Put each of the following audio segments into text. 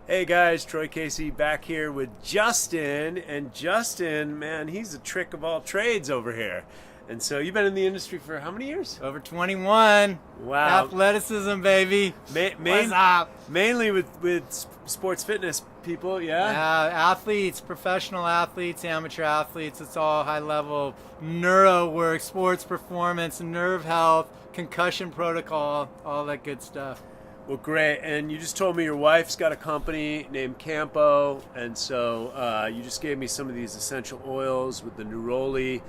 Hey guys, Troy Casey back here with Justin. And Justin, man, he's a trick of all trades over here. And so you've been in the industry for how many years? Over 21. Wow. Athleticism, baby. What's up? Mainly with sports fitness people, yeah? Athletes, professional athletes, amateur athletes. It's all high level neuro work, sports performance, nerve health, concussion protocol, all that good stuff. Well, great. And you just told me your wife's got a company named Campo. And so you just gave me some of these essential oils with the neroli,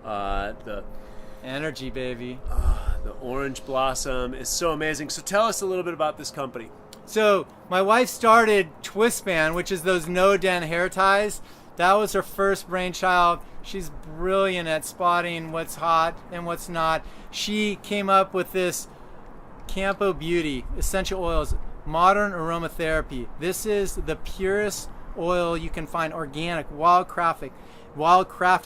the energy, baby. The orange blossom is so amazing. So tell us a little bit about this company. So my wife started Twistband, which is those no-dent hair ties. That was her first brainchild. She's brilliant at spotting what's hot and what's not. She came up with this Campo Beauty essential oils, modern aromatherapy. This is the purest oil you can find, organic, wildcrafted,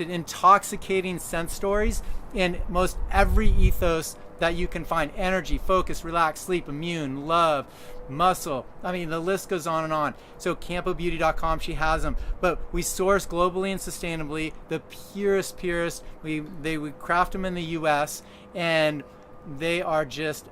intoxicating scent stories in most every ethos that you can find. Energy, focus, relax, sleep, immune, love, muscle. I mean, the list goes on and on. So CampoBeauty.com, she has them. But we source globally and sustainably the purest. We craft them in the U.S. and they are just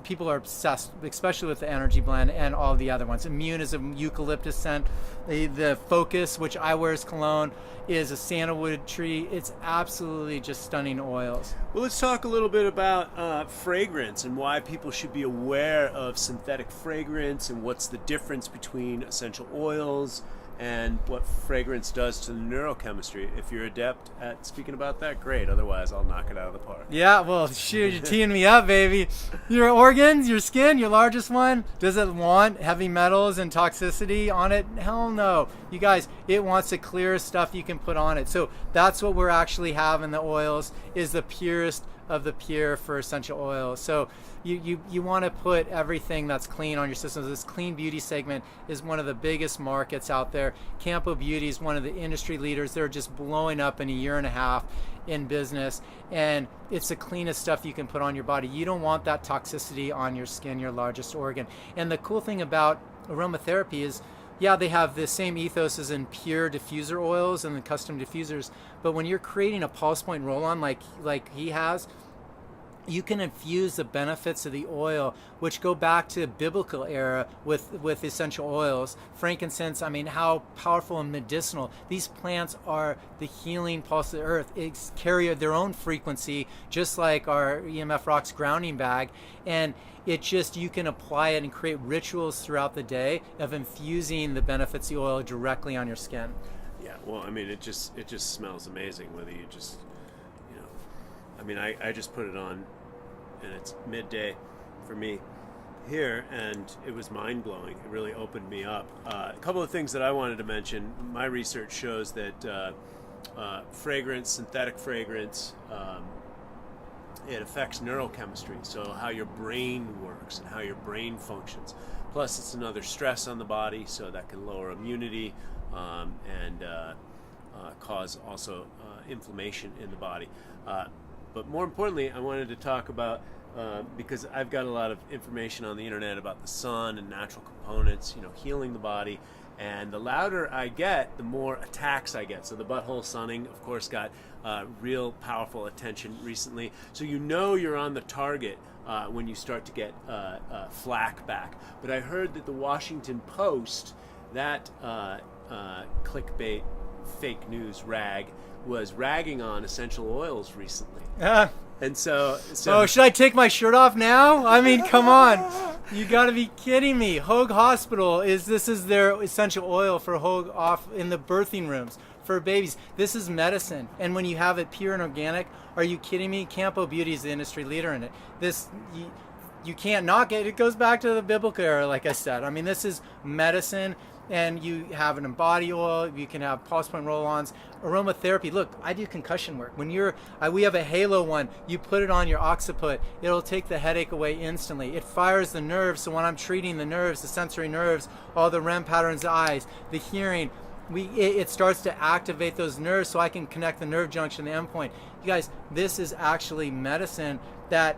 people are obsessed, especially with the energy blend and all the other ones. Immune is a eucalyptus scent. The Focus, which I wear as cologne, is a sandalwood tree. It's absolutely just stunning oils. Well, let's talk a little bit about fragrance and why people should be aware of synthetic fragrance and what's the difference between essential oils and what fragrance does to the neurochemistry. If you're adept at speaking about that, great. Otherwise, I'll knock it out of the park. Yeah, well, shoot, you're teeing me up, baby. Your organs, your skin, your largest one, does it want heavy metals and toxicity on it? Hell no. You guys, it wants the clearest stuff you can put on it. So that's what we're actually having the oils, is the purest of the pure for essential oils. So you want to put everything that's clean on your system. This clean beauty segment is one of the biggest markets out there. Campo Beauty is one of the industry leaders. They're just blowing up in a year and a half in business, and it's the cleanest stuff you can put on your body. You don't want that toxicity on your skin, your largest organ. And the cool thing about aromatherapy is, yeah, they have the same ethos as in pure diffuser oils and the custom diffusers, but when you're creating a pulse point roll-on like he has, you can infuse the benefits of the oil, which go back to the biblical era with essential oils. Frankincense, I mean, how powerful and medicinal. These plants are the healing pulse of the earth. It's carry their own frequency, just like our EMF Rocks grounding bag. And it just, you can apply it and create rituals throughout the day of infusing the benefits of the oil directly on your skin. Yeah, well, I mean, it just smells amazing, whether you just, I mean, I just put it on, and it's midday for me here, and it was mind-blowing. It really opened me up. A couple of things that I wanted to mention. My research shows that fragrance, synthetic fragrance, it affects neurochemistry, so how your brain works and how your brain functions. Plus, it's another stress on the body, so that can lower immunity and cause also inflammation in the body. But more importantly, I wanted to talk about, because I've got a lot of information on the internet about the sun and natural components, healing the body. And the louder I get, the more attacks I get. So the butthole sunning, of course, got real powerful attention recently. So you're on the target when you start to get flack back. But I heard that the Washington Post, that clickbait fake news rag, was ragging on essential oils recently. And so oh, should I take my shirt off now? I mean, come on. You got to be kidding me. Hoag Hospital this is their essential oil for Hoag off in the birthing rooms for babies. This is medicine. And when you have it pure and organic, are you kidding me? Campo Beauty is the industry leader in it. You can't knock it. It goes back to the biblical era, like I said. I mean, this is medicine. And you have an body oil, you can have pulse point roll-ons, aromatherapy. Look, I do concussion work. When we have a halo one, you put it on your occiput, it'll take the headache away instantly. It fires the nerves, so when I'm treating the nerves, the sensory nerves, all the REM patterns, the eyes, the hearing, it starts to activate those nerves so I can connect the nerve junction, the endpoint. You guys, this is actually medicine that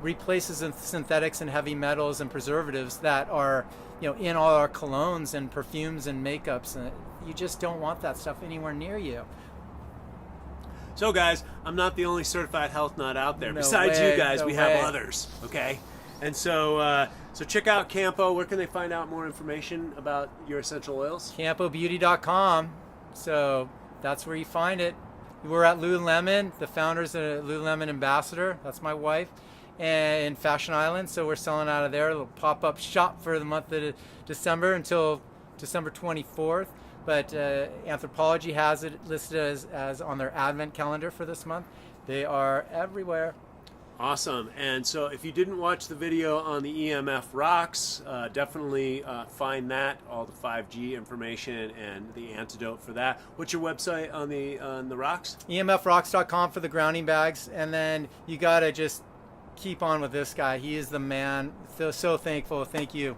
replaces the synthetics and heavy metals and preservatives that are, in all our colognes and perfumes and makeups. And you just don't want that stuff anywhere near you. So guys, I'm not the only certified health nut out there. No Besides way, you guys, no we way. have others, okay? And so check out Campo. Where can they find out more information about your essential oils? CampoBeauty.com. So that's where you find it. We're at Lululemon. The founder's a Lululemon ambassador. That's my wife. And in Fashion Island. So we're selling out of there. A little pop-up shop for the month of December until December 24th. But Anthropology has it listed as on their advent calendar for this month. They are everywhere. Awesome. And so if you didn't watch the video on the EMF rocks, definitely find that, all the 5G information and the antidote for that. What's your website on the rocks? EMFrocks.com for the grounding bags. And then you got to just keep on with this guy. He is the man. So thankful. Thank you.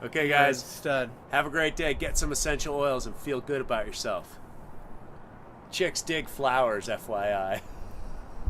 Okay, guys. Stud. Have a great day. Get some essential oils and feel good about yourself. Chicks dig flowers, FYI.